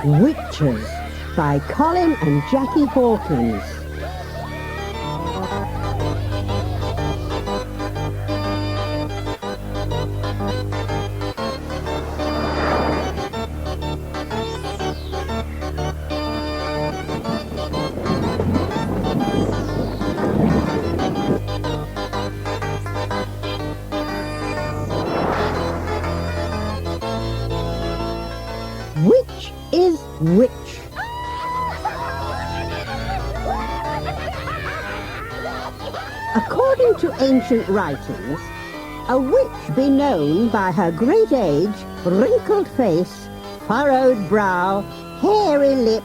Witches by Colin and Jackie Hawkins. Which is which? According to ancient writings, a witch be known by her great age, wrinkled face, furrowed brow, hairy lip,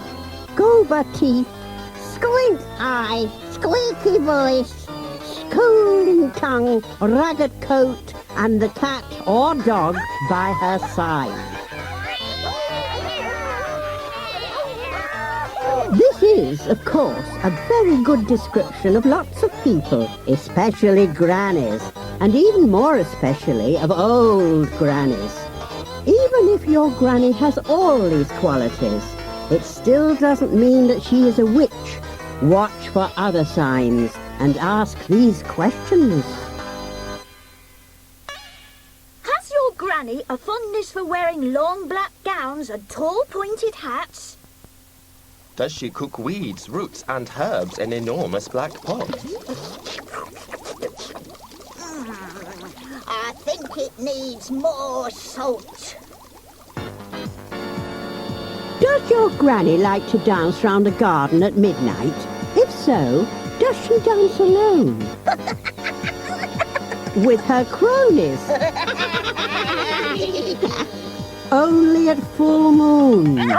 goba teeth, squint eye, squeaky voice, scolding tongue, ragged coat, and the cat or dog by her side. This is, of course, a very good description of lots of people, especially grannies, and even more especially of old grannies. Even if your granny has all these qualities, it still doesn't mean that she is a witch. Watch for other signs and ask these questions. Has your granny a fondness for wearing long black gowns and tall pointed hats? Does she cook weeds, roots and herbs in enormous black pots? I think it needs more salt. Does your granny like to dance round the garden at midnight? If so, does she dance alone? With her cronies? Only at full moon?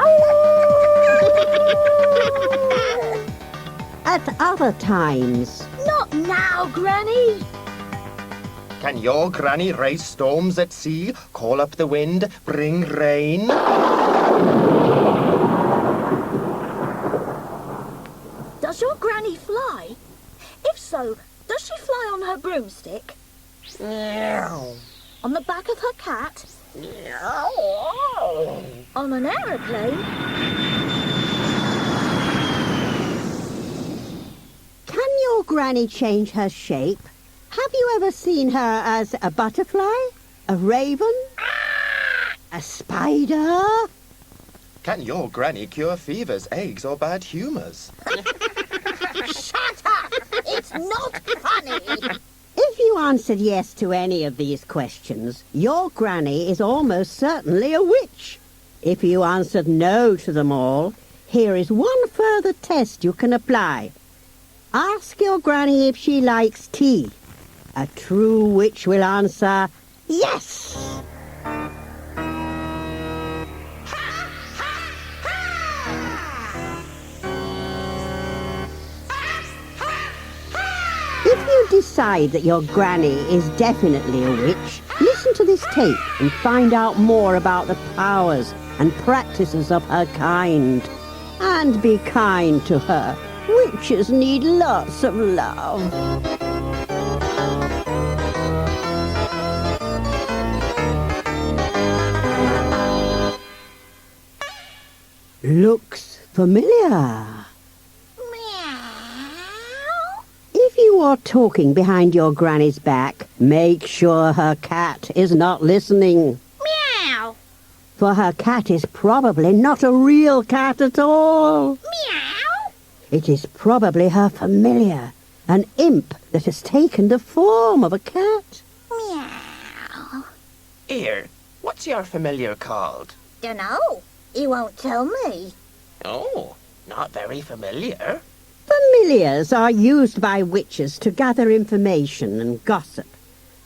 At other times? Not now, Granny. Can your granny raise storms at sea, call up the wind, bring rain? Does your granny fly? If so, does she fly on her broomstick? On the back of her cat? On an aeroplane? Can your granny change her shape? Have you ever seen her as a butterfly? A raven? A spider? Can your granny cure fevers, aches or bad humours? Shut up! It's not funny! If you answered yes to any of these questions, your granny is almost certainly a witch. If you answered no to them all, here is one further test you can apply. Ask your granny if she likes tea. A true witch will answer yes. If you decide that your granny is definitely a witch, listen to this tape and find out more about the powers and practices of her kind. And be kind to her. Witches need lots of love. Looks familiar. If you are talking behind your granny's back, make sure her cat is not listening. Meow! For her cat is probably not a real cat at all. Meow! It is probably her familiar, an imp that has taken the form of a cat. Meow! Here, what's your familiar called? Dunno. He won't tell me. Oh, not very familiar. Familiars are used by witches to gather information and gossip.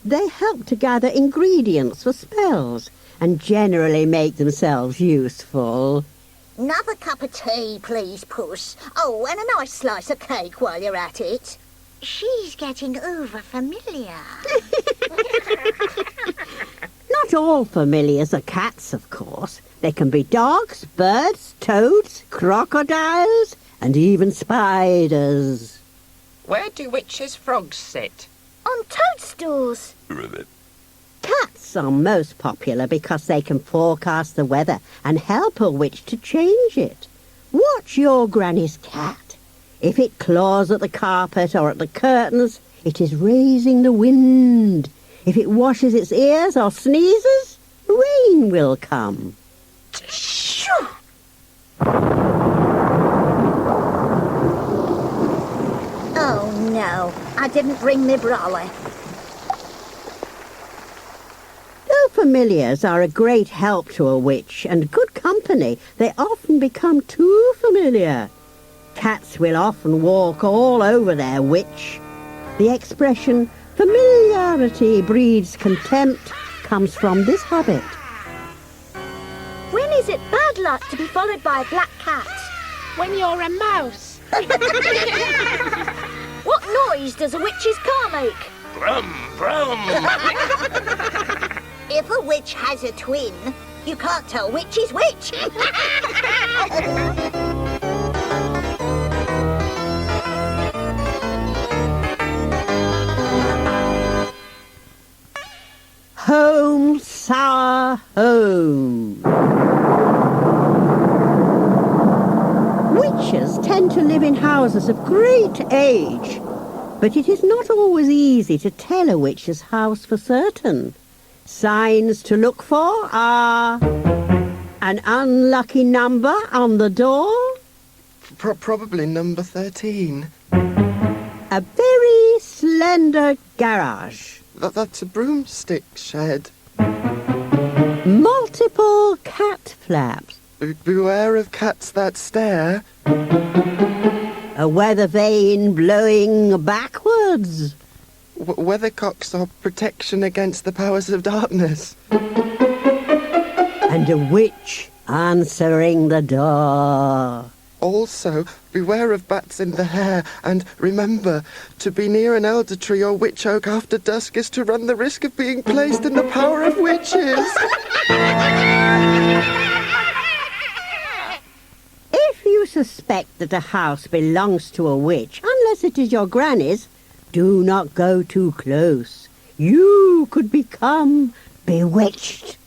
They help to gather ingredients for spells and generally make themselves useful. Another cup of tea, please, Puss. Oh, and a nice slice of cake while you're at it. She's getting over-familiar. Not all familiars are cats, of course. They can be dogs, birds, toads, crocodiles, and even spiders. Where do witches' frogs sit? On toadstools. Cats Cats are most popular because they can forecast the weather and help a witch to change it. Watch your granny's cat. If it claws at the carpet or at the curtains, it is raising the wind. If it washes its ears or sneezes, rain will come. Shoo! Oh, no. I didn't bring my brolly. Though familiars are a great help to a witch and good company, they often become too familiar. Cats will often walk all over their witch. The expression, familiarity breeds contempt, comes from this habit. When is it bad luck to be followed by a black cat? When you're a mouse. What noise does a witch's car make? Brum, brum. If a witch has a twin, you can't tell which is which. Home, sour home. Witches tend to live in houses of great age, but it is not always easy to tell a witch's house for certain. Signs to look for are an unlucky number on the door, Probably number 13. a very slender garage, That's a broomstick shed. multiple cat flaps, Beware of cats that stare. a weather vane blowing backwards, Weathercocks are protection against the powers of darkness. and a witch answering the door. Also, beware of bats in the hair, and remember, to be near an elder tree or witch oak after dusk is to run the risk of being placed in the power of witches. If you suspect that a house belongs to a witch, unless it is your granny's, do not go too close. You could become bewitched.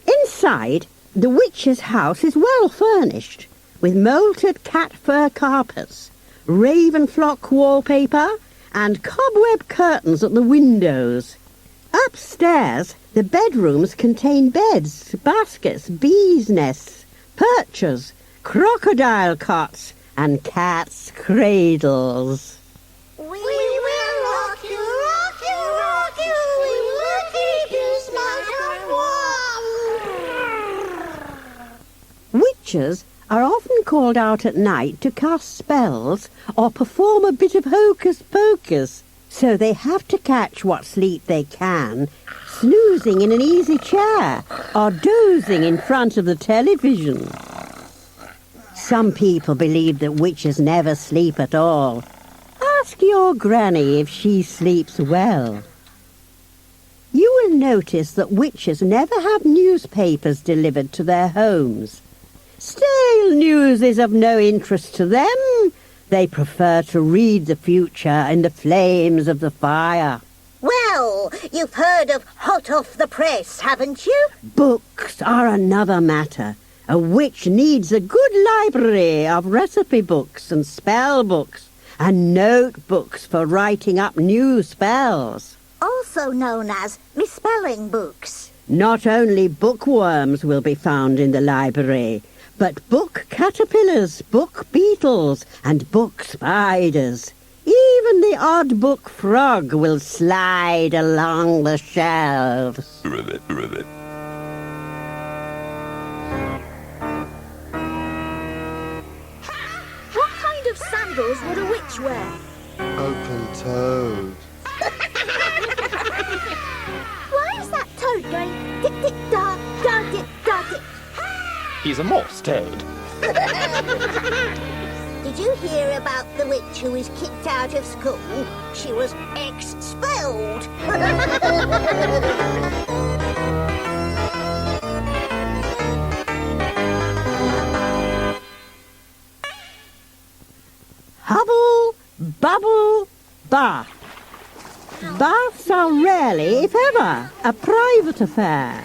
Inside, the witch's house is well furnished, with molted cat fur carpets, raven flock wallpaper, and cobweb curtains at the windows. Upstairs, the bedrooms contain beds, baskets, bees' nests, perchers, crocodile cots, and cats' cradles. We will rock you, rock you, rock you. We will keep you smart and warm. Witches are often called out at night to cast spells or perform a bit of hocus-pocus, so they have to catch what sleep they can, snoozing in an easy chair or dozing in front of the television. Some people believe that witches never sleep at all. Ask your granny if she sleeps well. You will notice that witches never have newspapers delivered to their homes. Stale news is of no interest to them. They prefer to read the future in the flames of the fire. Well, you've heard of hot off the press, haven't you? Books are another matter. A witch needs a good library of recipe books and spell books and notebooks for writing up new spells. Also known as misspelling books. Not only bookworms will be found in the library, but book caterpillars, book beetles, and book spiders. Even the odd book frog will slide along the shelves. Ribbit, ribbit. What kind of sandals would a witch wear? Open-toed. Why is that toad going tick-tick-da, da-tick-da-tick? He's a Morse toad. Did you hear about the witch who was kicked out of school? She was expelled. Hubble, bubble, bath. Baths are rarely, if ever, a private affair.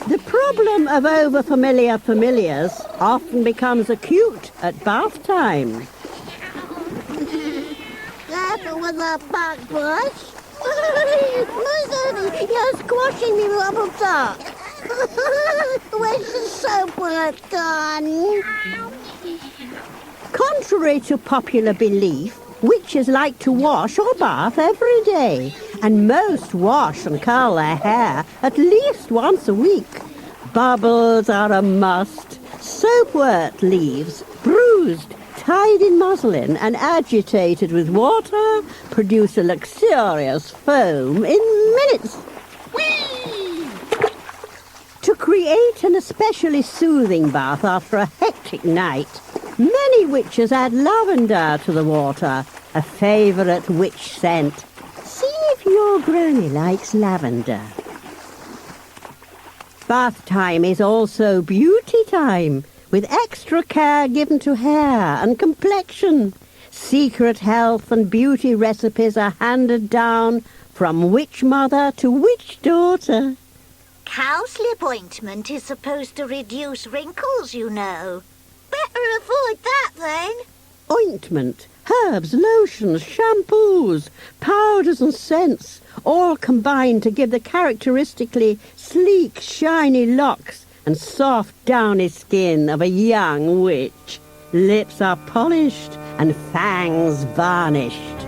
The problem of over-familiar familiars often becomes acute at bath time. Careful with that back brush. Listen, you're squashing me rubber duck. Where's the soap work gone? Contrary to popular belief, witches like to wash or bath every day, and most wash and curl their hair at least once a week. Bubbles are a must. Soapwort leaves, bruised, tied in muslin and agitated with water, produce a luxurious foam in minutes. Whee! To create an especially soothing bath after a hectic night, many witches add lavender to the water, a favourite witch scent. See if your granny likes lavender. Bath time is also beauty time, with extra care given to hair and complexion. Secret health and beauty recipes are handed down from witch mother to witch daughter. Cowslip ointment is supposed to reduce wrinkles, you know. Better avoid that, then. Ointment, herbs, lotions, shampoos, powders and scents, all combine to give the characteristically sleek, shiny locks and soft, downy skin of a young witch. Lips are polished and fangs varnished.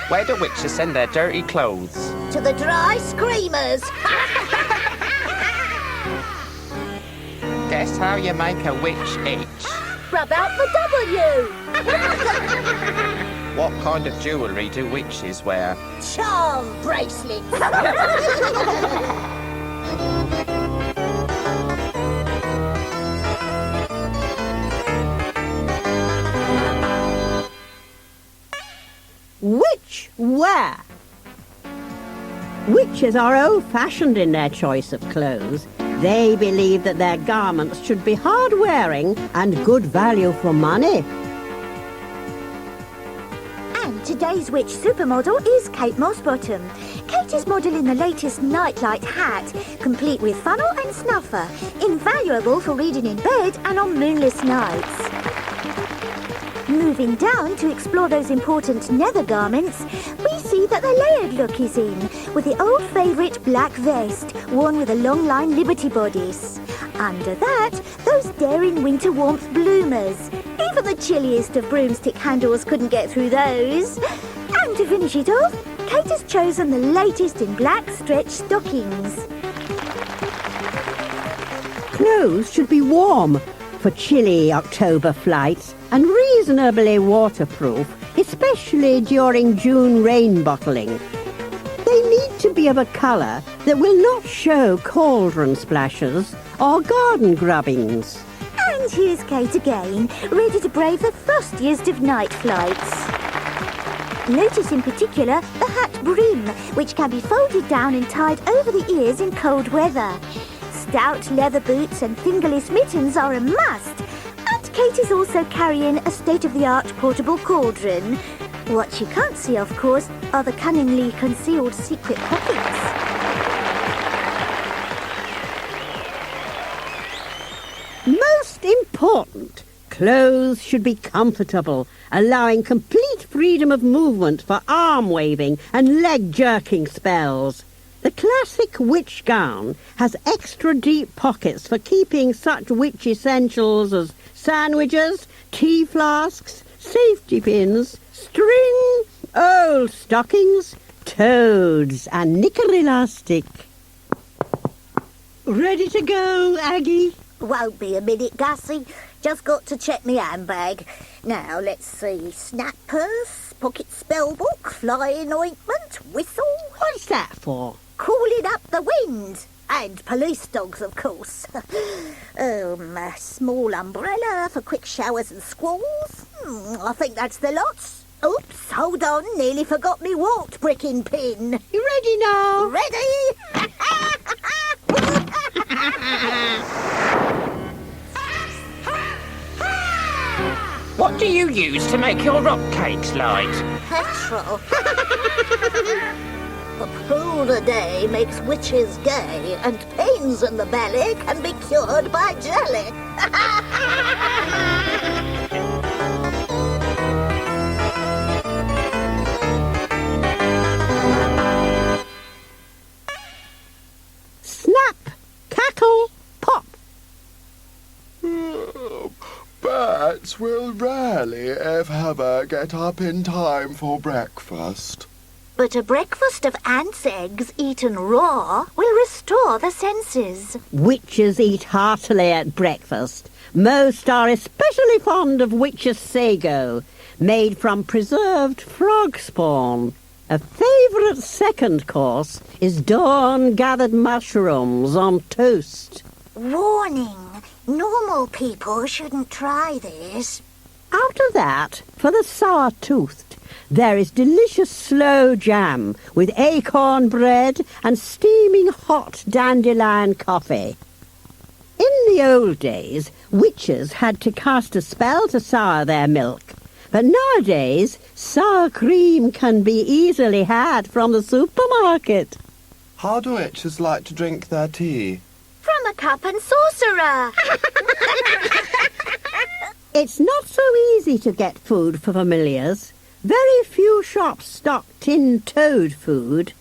Where do witches send their dirty clothes? To the dry screamers. Guess how you make a witch itch? Rub out the W. What kind of jewellery do witches wear? Charm bracelets. Witch wear. Witches are old-fashioned in their choice of clothes. They believe that their garments should be hard-wearing and good value for money. And today's witch supermodel is Kate Mossbottom. Kate is modelling the latest nightlight hat, complete with funnel and snuffer, invaluable for reading in bed and on moonless nights. Moving down to explore those important nether garments, we see that the layered look is in, with the old favourite black vest, worn with a long line Liberty bodice. Under that, those daring winter warmth bloomers. Even the chilliest of broomstick handles couldn't get through those. And to finish it off, Kate has chosen the latest in black stretch stockings. Clothes should be warm for chilly October flights and reasonably waterproof, especially during June rain bottling. They need to be of a colour that will not show cauldron splashes or garden grubbings. And here's Kate again, ready to brave the frostiest of night flights. Notice in particular the hat brim, which can be folded down and tied over the ears in cold weather. Stout leather boots and fingerless mittens are a must. And Kate is also carrying a state-of-the-art portable cauldron. What you can't see, of course, are the cunningly concealed secret pockets. Most important, clothes should be comfortable, allowing complete freedom of movement for arm waving and leg jerking spells. The classic witch gown has extra deep pockets for keeping such witch essentials as sandwiches, tea flasks, safety pins, string, old stockings, toads and knicker elastic. Ready to go, Aggie? Won't be a minute, Gussie. Just got to check my handbag. Now, let's see. Snap purse, pocket spellbook, flying ointment, whistle. What's that for? Calling up the wind. And police dogs, of course. A small umbrella for quick showers and squalls. I think that's the lots. Oops, hold on. Nearly forgot me wart bricking pin. You ready now? Ready? What do you use to make your rock cakes, Light? Petrol. A pool a day makes witches gay, and pains in the belly can be cured by jelly. Snap, cackle, pop. Bats will rarely, if ever, get up in time for breakfast. But a breakfast of ants' eggs eaten raw will restore the senses. Witches eat heartily at breakfast. Most are especially fond of witch's sago, made from preserved frog spawn. A favourite second course is dawn-gathered mushrooms on toast. Warning, normal people shouldn't try this. After that, for the sour-toothed, there is delicious sloe jam with acorn bread and steaming hot dandelion coffee. In the old days, witches had to cast a spell to sour their milk. But nowadays, sour cream can be easily had from the supermarket. How do witches like to drink their tea? From a cup and saucerer. It's not so easy to get food for familiars. Very few shops stock tinned toad food,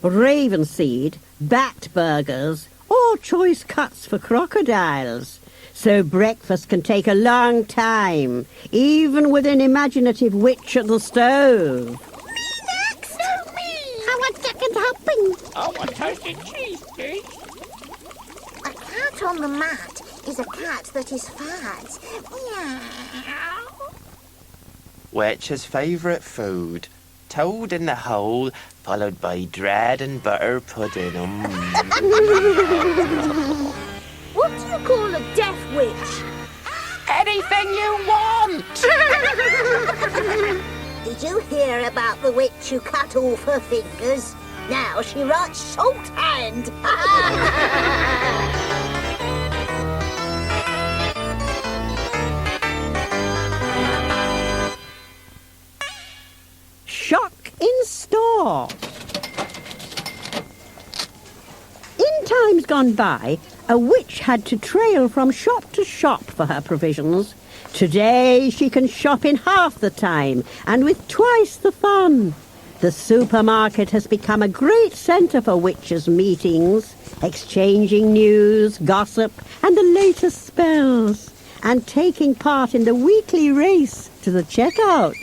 ravenseed, bat burgers, or choice cuts for crocodiles. So breakfast can take a long time, even with an imaginative witch at the stove. Next! No, me! I want second helping. I want toasted cheese, please. A cat on the mat is a cat that is fat. Meow. Witch's favourite food. Toad in the hole, followed by bread and butter pudding. What do you call a deaf witch? Anything you want! Did you hear about the witch who cut off her fingers? Now she writes shorthand. Shock in store. In times gone by, a witch had to trail from shop to shop for her provisions. Today she can shop in half the time and with twice the fun. The supermarket has become a great centre for witches' meetings, exchanging news, gossip and the latest spells, and taking part in the weekly race to the checkout.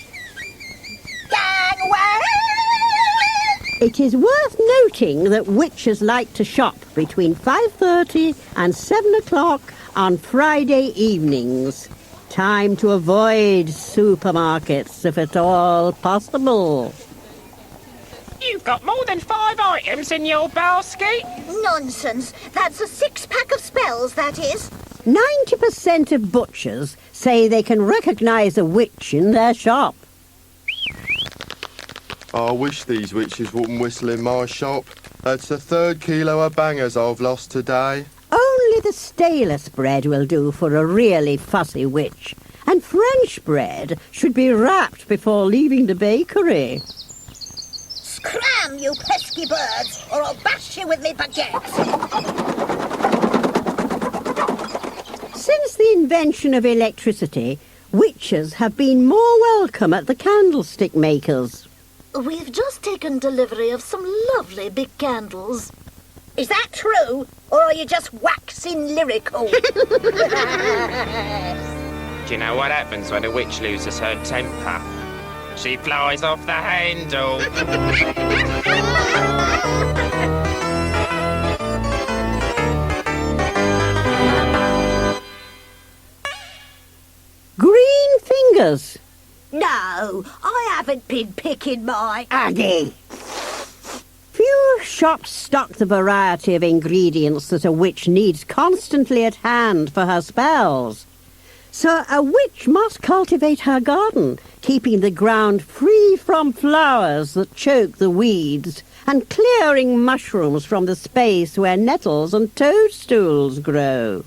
It is worth noting that witches like to shop between 5:30 and 7 o'clock on Friday evenings. Time to avoid supermarkets if at all possible. You've got more than 5 items in your basket. Nonsense. That's a 6-pack of spells, that is. 90% of butchers say they can recognise a witch in their shop. I wish these witches wouldn't whistle in my shop. That's the 3rd kilo of bangers I've lost today. Only the stalest bread will do for a really fussy witch. And French bread should be wrapped before leaving the bakery. Scram, you pesky birds, or I'll bash you with me baguette. Since the invention of electricity, witches have been more welcome at the candlestick makers. We've just taken delivery of some lovely big candles. Is that true, or are you just waxing lyrical? Do you know what happens when a witch loses her temper? She flies off the handle. Green fingers. No, I haven't been picking my... Aggie. Few shops stock the variety of ingredients that a witch needs constantly at hand for her spells. So a witch must cultivate her garden, keeping the ground free from flowers that choke the weeds and clearing mushrooms from the space where nettles and toadstools grow.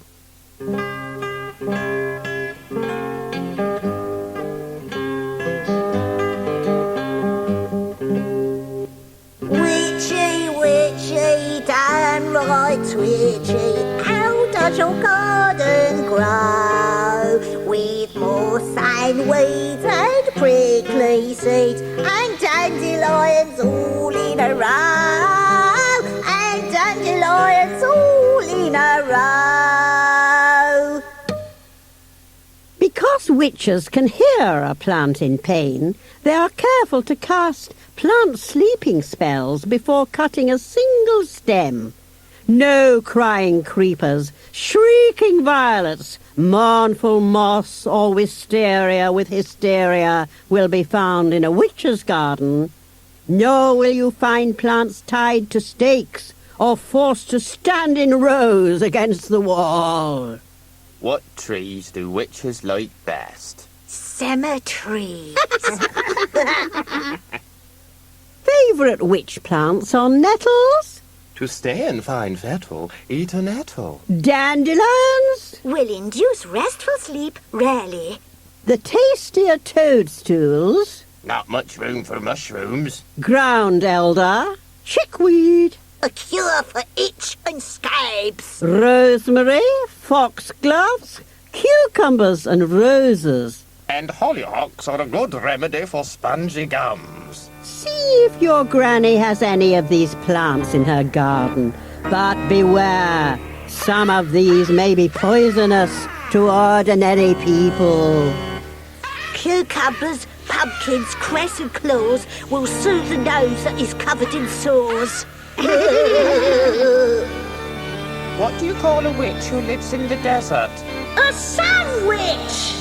right, witchy, how does your garden grow? With moss and weeds and prickly seeds and dandelions all in a row, and dandelions all in a row. Because witches can hear a plant in pain, they are careful to cast plant sleeping spells before cutting a single stem. No crying creepers, shrieking violets, mournful moss or wisteria with hysteria will be found in a witch's garden. Nor will you find plants tied to stakes or forced to stand in rows against the wall. What trees do witches like best? Cemeteries. Favourite witch plants are nettles, To stay in fine fettle, eat a nettle. dandelions, Will induce restful sleep rarely. the tastier toadstools, Not much room for mushrooms. ground elder, chickweed, A cure for itch and scabs. rosemary, foxgloves, cucumbers and roses. And hollyhocks are a good remedy for spongy gums. See if your granny has any of these plants in her garden. But beware, some of these may be poisonous to ordinary people. Cucumbers, pumpkins, cress and claws will soothe the nose that is covered in sores. What do you call a witch who lives in the desert? A sandwich!